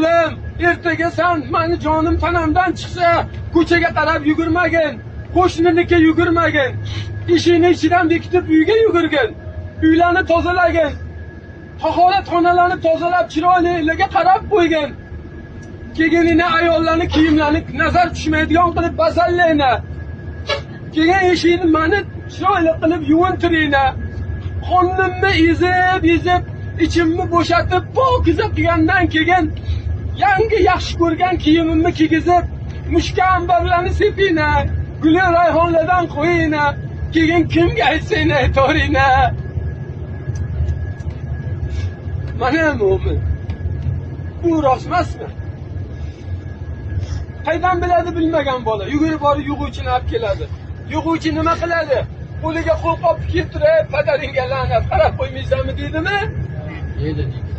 O'g'lim, ertaga sen meni jonim tanamdan chiqsa, ko'chaga qarab yugurmagin, qo'shniniki yugurmagin. Ishini ichidan bekitib uyga yugurgin. Uylarni tozalagin. Tahoratxonalarni tozalab, chiroylilarga qarab qo'ygin. Keyin ayollarni kiyimlarini nazar tushmaydigan qilib basallayna. Keyin eshikni meni chiroyli qilib yuvintirina. Qonimni ezib, ichimni bo'shatib, pokiza qilgandan keyin yangi yaxshi ko'rgan kiyimimni kiygizib, mushkambarlarni sepina, guli rayhonlardan qo'yina. Keyin kimga aytsang aytaverina. Mana mo'min. Bu rostmasmi? Qaydan biladi bilmagan bola? Yugurib borib yug'uvchini olib keladi. Yug'uvchi nima qiladi? Qo'liga qo'lqop keltirib, padaringga la'nat qarab qo'ymaysanmi deydimi? Deydi.